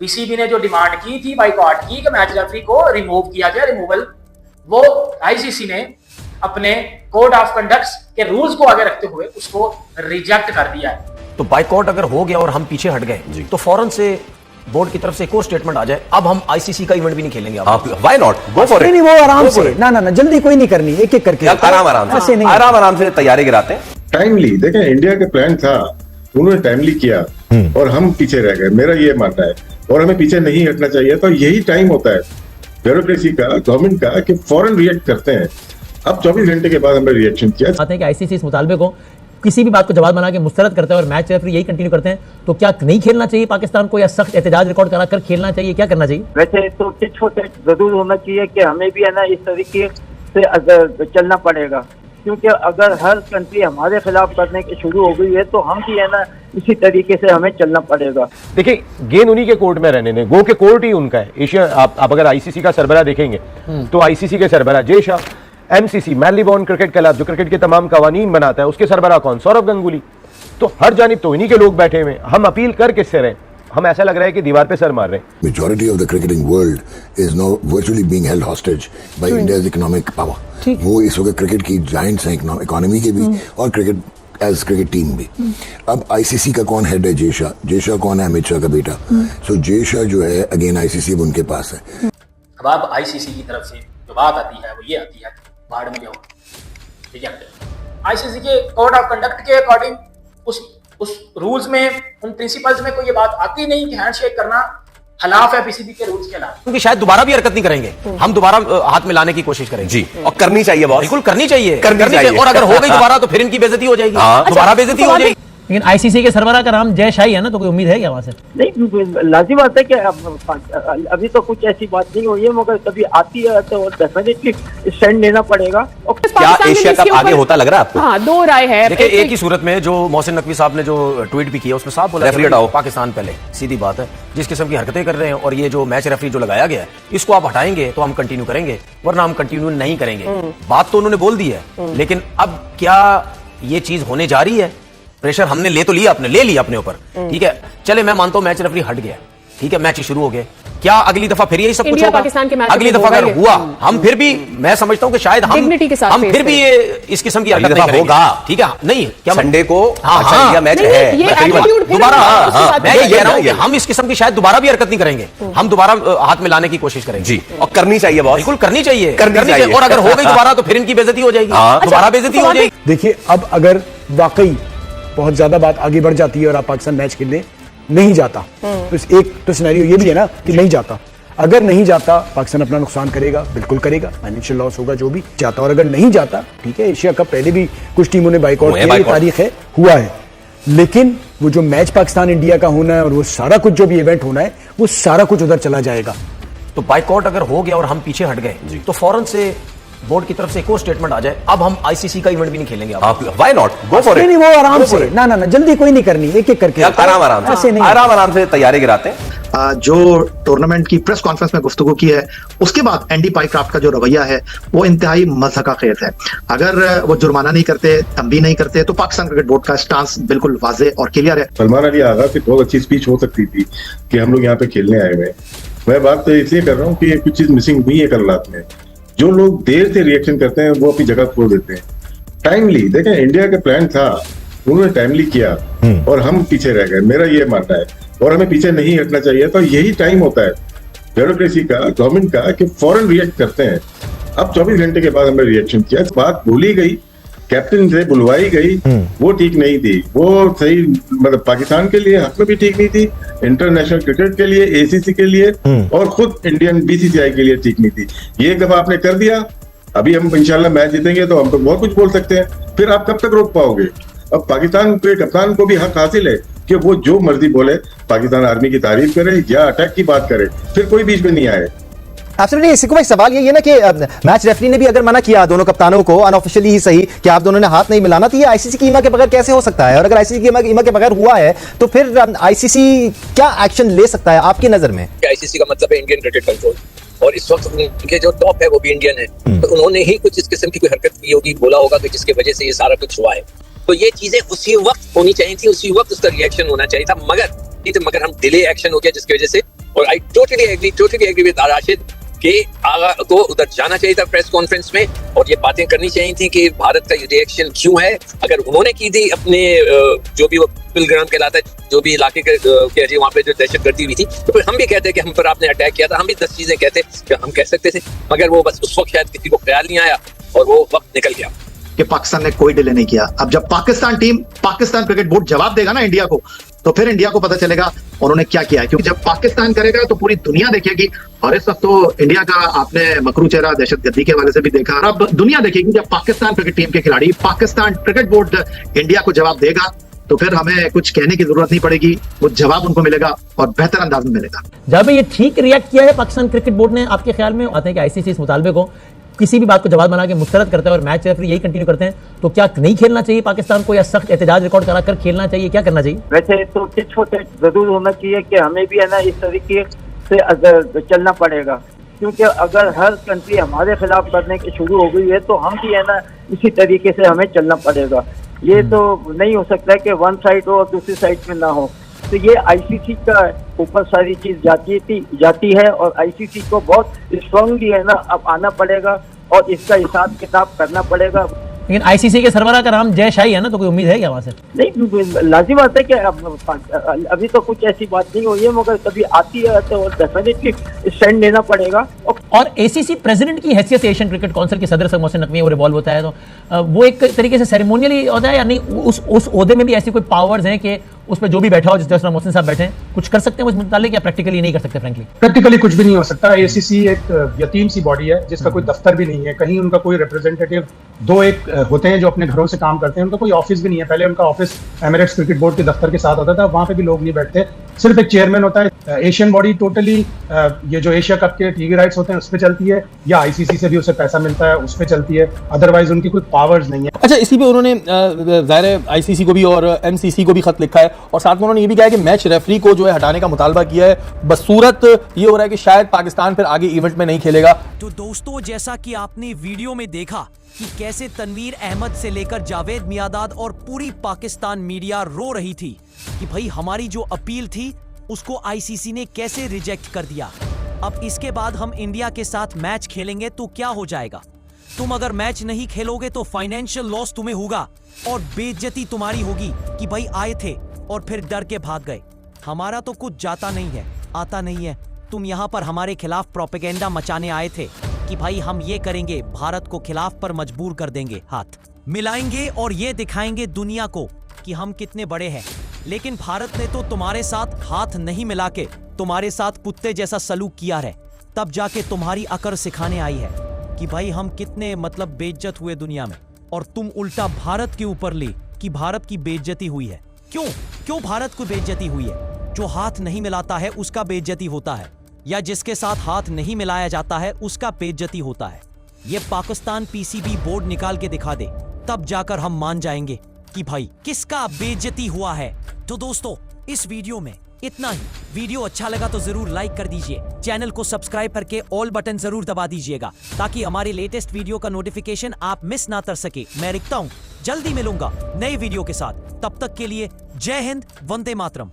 PCB ने जो demand की थी बाइकॉट की कि मैच रेफरी को रिमूव किया जाए, रिमूवल, वो आईसीसी ने अपने कोड ऑफ कंडक्ट के रूल्स को आगे रखते हुए उसको रिजेक्ट कर दिया है। तो बाइकॉट अगर हो गया और हम पीछे हट गए तो फौरन से बोर्ड की तरफ से एक और स्टेटमेंट आ जाए, अब हम आईसीसी का इवेंट भी नहीं खेलेंगे। आप why not, go for it. नहीं, वो आराम से, ना जल्दी कोई नहीं करनी, एक एक करके आराम से तैयारी गिराते हैं। टाइमली देखें, इंडिया का प्लान था, उन्होंने टाइमली किया और हम पीछे रह गए, मेरा ये मानना है। और हमें पीछे नहीं हटना चाहिए। तो यही टाइम होता है ब्यूरोक्रेसी का, गवर्नमेंट का, कि फौरन रिएक्ट करते हैं। अब 24 घंटे के बाद हमने रिएक्शन किया। बात है कि आईसीसी इस मुतालबे को किसी भी बात को जवाब बना के मुस्तरद करता है और मैच रेफरी यही कंटिन्यू करते हैं, तो क्या नहीं खेलना चाहिए पाकिस्तान को, या सख्त एहतजाज रिकॉर्ड कराकर खेलना चाहिए, क्या करना चाहिए? वैसे तो टिट फॉर टैट जरूर होना चाहिए कि हमें भी है ना इस तरीके से अगर चलना पड़ेगा, क्योंकि अगर हर कंट्री हमारे खिलाफ करने की शुरू हो गई है तो हम भी है ना इसी तरीके से हमें चलना पड़ेगा। देखिए, गेंद उन्हीं के कोर्ट में रहने दें, गो के कोर्ट ही उनका है। एशिया आप अगर आईसीसी का सरबराह देखेंगे तो आईसीसी के सरबराह Jay Shah, MCC मैनलीबॉर्न cricket club जो क्रिकेट के तमाम कवानीन बनाता है, उसके सरबराह कौन? सौरव गंगुली। तो हर जानिब तो इन्हीं के लोग बैठे हुए। हम अपील कर किससे रहे? हम ऐसा लग रहा है कि दीवार पे सर मार रहे हैं। Majority of the cricketing world is now virtually being held hostage by India's economic power. वो इस वक्त क्रिकेट की जायंट्स हैं, इकोनॉमी के भी और क्रिकेट एज क्रिकेट टीम भी। अब आईसीसी का कौन हेड है? जय शाह कौन है? अमित शाह का बेटा। सो जय शाह जो है अगेन आईसीसी उनके पास है। अब आईसीसी की तरफ से जो बात आती है वो ये आती है, बाढ़ में जाओ, ठीक है, आईसीसी के कोड ऑफ कंडक्ट के अकॉर्डिंग उस रूल्स में, उन प्रिंसिपल्स में कोई ये बात आती नहीं कि हैंडशेक करना खिलाफ है पीसीबी के रूल्स के खिलाफ। क्योंकि शायद दोबारा भी हरकत नहीं करेंगे, हम दोबारा हाथ में लाने की कोशिश करेंगे। जी, और करनी चाहिए बॉस, बिल्कुल करनी चाहिए, करनी चाहिए। और अगर हो गई दोबारा तो फिर इनकी बेइज्जती हो जाएगी, दोबारा बेइज्जती हो जाएगी। लेकिन आईसीसी के सरबराह का नाम जय शाही है ना, तो कोई उम्मीद है क्या वहां से? नहीं, लाजिम बात है कि अभी तो कुछ ऐसी बात नहीं हुई है, मगर कभी आती है तो डेफिनेटली स्टैंड लेना पड़ेगा। और क्या एशिया कप आगे होता लग रहा है आपको? हाँ, दो राय है। देखिए, एक ही सूरत में जो मोहसिन नकवी साहब ने जो ट्वीट भी किया उसमें साफ बोला रेफरी हटाओ, पाकिस्तान पहले। सीधी बात है, जिस किस्म की हरकतें कर रहे हैं और ये जो मैच रेफरी जो लगाया गया है, इसको आप हटाएंगे तो हम कंटिन्यू करेंगे, वरना हम कंटिन्यू नहीं करेंगे। बात तो उन्होंने बोल दी है, लेकिन अब क्या ये चीज होने जा रही है? प्रेशर हमने ले तो लिया, ले लिया अपने ऊपर, ठीक है, चले मैं मानता हूं मैच रेफरी हट गया, ठीक है, मैच शुरू हो गए। क्या अगली दफा फिर यही सब कुछ होगा? अगली दफा अगर हुआ, हम फिर भी, मैं समझता हूं कि शायद हम फिर भी ये इस किस्म की हरकत नहीं होगा, ठीक है। नहीं, क्या संडे को मैच है दोबारा, मैं ये कह रहा हूं कि हम इस किस्म की शायद दोबारा भी हरकत नहीं करेंगे, हम दोबारा हाथ में लाने की कोशिश करेंगे। जी, और करनी चाहिए बॉस, बिल्कुल करनी चाहिए, और अगर हो गई दोबारा तो फिर इनकी बेइज्जती हो जाएगी, दोबारा बेइज्जती हो जाएगी। देखिए, अब अगर वाकई बहुत ज्यादा बात आगे बढ़ जाती है और आप पाकिस्तान मैच खेलने नहीं जाता, तो एक तो सिनेरियो ये भी है ना कि नहीं जाता। अगर नहीं जाता, पाकिस्तान अपना नुकसान करेगा, बिल्कुल करेगा, फाइनेंशियल लॉस होगा जो भी जाता। और अगर नहीं जाता, ठीक है, एशिया कप पहले भी कुछ टीमों ने बाइकआउट किया, तारीख है, हुआ है, लेकिन वो जो मैच पाकिस्तान इंडिया का होना है और वो सारा कुछ जो भी इवेंट होना है, वो सारा कुछ उधर चला जाएगा। तो बाइकआउट अगर हो गया और हम पीछे हट गए तो फौरन से बोर्ड की तरफ से एक और स्टेटमेंट आ जाए, अब हम आईसीसी का इवेंट भी नहीं खेलेंगे। Why not, go for it. नहीं, वो आराम से, ना जल्दी कोई नहीं करनी, एक एक करके आराम से तैयारी गिराते हैं। जो टूर्नामेंट की प्रेस कॉन्फ्रेंस में गुफ्तगू की है, उसके बाद एंडी पाइक्राफ्ट का जो रवैया है वो इंतहाई मज़हक़ाखेज़ है। अगर वो जुर्माना नहीं करते, तंबीह नहीं करते, तो पाकिस्तान क्रिकेट बोर्ड का स्टांस बिल्कुल वाज़ेह और क्लियर है। सलमान अली आगा की बहुत अच्छी स्पीच हो सकती थी कि हम लोग यहाँ पे खेलने आए हुए। मैं बात तो इसलिए कर रहा हूँ कि कुछ चीज मिसिंग हुई है कल रात में। जो लोग देर से रिएक्शन करते हैं वो अपनी जगह खो देते हैं। टाइमली देखें, इंडिया का प्लान था, उन्होंने टाइमली किया और हम पीछे रह गए, मेरा ये मानना है। और हमें पीछे नहीं हटना चाहिए। तो यही टाइम होता है ब्यूरोक्रेसी का, गवर्नमेंट का, कि फौरन रिएक्ट करते हैं। अब 24 घंटे के बाद हमने रिएक्शन किया। बात बोली गई, कैप्टन से बुलवाई गई, वो ठीक नहीं थी, वो सही, मतलब पाकिस्तान के लिए हक में भी ठीक नहीं थी, इंटरनेशनल क्रिकेट के लिए, एसीसी के लिए और खुद इंडियन बीसीसीआई के लिए ठीक नहीं थी। ये एक दफा आपने कर दिया, अभी हम इंशाल्लाह मैच जीतेंगे तो हम तो बहुत कुछ बोल सकते हैं, फिर आप कब तक रोक पाओगे? अब पाकिस्तान के कप्तान को भी हक हासिल है कि वो जो मर्जी बोले, पाकिस्तान आर्मी की तारीफ करे या अटैक की बात करे, फिर कोई बीच में नहीं आए। एब्सोल्युटली। सिक्कू भाई, सवाल ये है ना कि मैच रेफरी ने भी अगर मना किया दोनों कप्तानों को अनऑफिशियली ही सही कि आप दोनों ने हाथ नहीं मिलाना, तो ये आईसीसी की ईमा के बगैर कैसे हो सकता है? और अगर आईसीसी की ईमा के बगैर हुआ है तो फिर आईसीसी क्या एक्शन ले सकता है आपकी नजर में? आईसीसी का मतलब है इंडियन क्रिकेट कंट्रोल, और इस वक्त उनके जो टॉप है वो भी इंडियन है, तो उन्होंने ही कुछ इस किस्म की कोई हरकत की होगी, बोला होगा कि जिसकी वजह से ये सारा कुछ हुआ है। तो ये चीजें उसी वक्त होनी चाहिए थी, उसी वक्त उसका रिएक्शन होना चाहिए था, मगर हम डिले एक्शन हो गया जिसकी वजह से और I totally agree with Rashid कि आगा को उधर जाना चाहिए था प्रेस कॉन्फ्रेंस में और ये बातें करनी चाहिए थी कि भारत का रिएक्शन क्यों है। अगर उन्होंने की थी अपने जो भी वो पिलग्राम कहलाता है, जो भी इलाके के कह रही वहाँ पे जो दहशतगर्दी हुई थी, तो फिर हम भी कहते कि हम पर आपने अटैक किया था, हम भी 10 चीजें कहते कि हम कह सकते थे, मगर वो बस उस वक्त शायद किसी को ख्याल नहीं आया और वो वक्त निकल गया कि पाकिस्तान ने कोई डिले नहीं किया। अब जब पाकिस्तान क्रिकेट बोर्ड जवाब देगा ना इंडिया को, तो फिर इंडिया को पता चलेगा उन्होंने क्या किया है। क्योंकि जब पाकिस्तान करेगा तो पूरी दुनिया देखेगी, और इस वक्त तो इंडिया का आपने मकरू चेहरा दहशतगर्दी के हवाले से भी देखा, और अब दुनिया देखेगी जब पाकिस्तान क्रिकेट टीम के खिलाड़ी, पाकिस्तान क्रिकेट बोर्ड इंडिया को जवाब देगा, तो फिर हमें कुछ कहने की जरूरत नहीं पड़ेगी, वो जवाब उनको मिलेगा और बेहतर अंदाज में मिलेगा। जब ये ठीक रिएक्ट किया है पाकिस्तान क्रिकेट बोर्ड ने, आपके ख्याल में आते हैं कि आईसीसी इस मुतालबे को किसी भी बात को जवाब बना के मुस्तरद करता है और मैच रेफरी यही कंटिन्यू करते हैं, तो क्या नहीं खेलना चाहिए पाकिस्तान को, या सख्त एहतजाज रिकॉर्ड करा कर खेलना चाहिए, क्या करना चाहिए? वैसे तो छोटे जरूर होना चाहिए कि हमें भी है ना इस तरीके से चलना पड़ेगा, क्योंकि अगर हर कंट्री हमारे खिलाफ करने की शुरू हो गई है तो हम भी है ना इसी तरीके से हमें चलना पड़ेगा। ये तो नहीं हो सकता है कि वन साइड हो और दूसरी साइड में ना हो। तो ये आईसीसी का ऊपर सारी चीज जाती है और आईसीसी को बहुत स्ट्रांगली है ना अब आना पड़ेगा और इसका हिसाब किताब करना पड़ेगा। लेकिन आईसीसी के सरबराह का नाम जय शाही है ना, तो कोई उम्मीद है क्या वहां से? नहीं, लाजिम बात है कि अभी तो कुछ ऐसी बात नहीं हुई है, मगर कभी आती है तो डेफिनेटली स्टैंड लेना पड़ेगा। और एसीसी प्रेसिडेंट की हैसियत से एशियन क्रिकेट काउंसिल के सदर से मोहसिन नकवी वो रिवॉल्व होता है, तो वो एक तरीके से सेरेमोनियली होता है या नहीं? उस ओहदे में भी ऐसी कोई पावर्स हैं कि उस पर जो भी बैठा हो, जिस तरह मोहसिन साहब बैठे हैं, कुछ कर सकते हैं उस मुतालिक, या प्रैक्टिकली नहीं कर सकते? फ्रैंकली प्रैक्टिकली कुछ भी नहीं हो सकता। एसीसी एक यतीम सी बॉडी है जिसका कोई दफ्तर भी नहीं है, कहीं उनका कोई रिप्रेजेंटेटिव दो एक होते हैं जो अपने घरों से काम करते हैं, उनका कोई ऑफिस भी नहीं है। पहले उनका ऑफिस एमिरेट्स क्रिकेट बोर्ड के दफ्तर के साथ होता था, वहां पे भी लोग नहीं बैठते, सिर्फ एक चेयरमैन होता है। एशियन बॉडी टोटली ये जो एशिया कप के टीवी राइट्स होते हैं उस पर चलती है, या आईसीसी से भी उसे पैसा मिलता है उस पर चलती है, अदरवाइज उनकी कोई पावर्स नहीं है। अच्छा, इसी पे उन्होंने ज़ाहिर आईसीसी को भी और एमसीसी को भी खत लिखा है, और साथ में उन्होंने ये भी कहा है कि मैच रेफरी को जो है हटाने का मुतालबा किया है, बस सूरत ये हो रहा है कि शायद पाकिस्तान फिर आगे इवेंट में नहीं खेलेगा। तो दोस्तों, जैसा कि आपने वीडियो में देखा कि कैसे तनवीर अहमद से लेकर जावेद मियादाद और पूरी पाकिस्तान मीडिया रो रही थी कि भाई हमारी जो अपील थी उसको आईसीसी ने कैसे रिजेक्ट कर दिया। अब इसके बाद हम इंडिया के साथ मैच खेलेंगे तो क्या हो जाएगा? तुम अगर मैच नहीं खेलोगे तो फाइनेंशियल लॉस तुम्हें होगा और बेइज्जती तुम्हारी होगी कि भाई आए थे और फिर डर के भाग गए। हमारा तो कुछ जाता नहीं है, आता नहीं है। तुम यहाँ पर हमारे खिलाफ प्रोपेगेंडा मचाने आए थे कि भाई हम ये करेंगे, भारत को खिलाफ पर मजबूर कर देंगे, हाथ मिलाएंगे और ये दिखाएंगे दुनिया को कि हम कितने बड़े हैं। लेकिन भारत ने तो तुम्हारे साथ हाथ नहीं मिला के तुम्हारे साथ कुत्ते जैसा सलूक किया है, तब जाके तुम्हारी अकड़ सिखाने आई है कि भाई हम कितने मतलब बेइज्जत हुए दुनिया में, और तुम उल्टा भारत के ऊपर ली कि भारत की बेइज्जती हुई है। क्यों भारत को बेइज्जती हुई है? जो हाथ नहीं मिलाता है उसका बेइज्जती होता है, या जिसके साथ हाथ नहीं मिलाया जाता है उसका बेइज्जती होता है। ये पाकिस्तान पीसीबी बोर्ड निकाल के दिखा दे, तब जाकर हम मान जाएंगे कि भाई किसका बेइज्जती हुआ है। तो दोस्तों, इस वीडियो में इतना ही। वीडियो अच्छा लगा तो जरूर लाइक कर दीजिए, चैनल को सब्सक्राइब करके ऑल बटन जरूर दबा दीजिएगा ताकि हमारे लेटेस्ट वीडियो का नोटिफिकेशन आप मिस ना कर सके। मैं रिकता हूँ, जल्दी मिलूंगा नए वीडियो के साथ। तब तक के लिए जय हिंद, वंदे मातरम।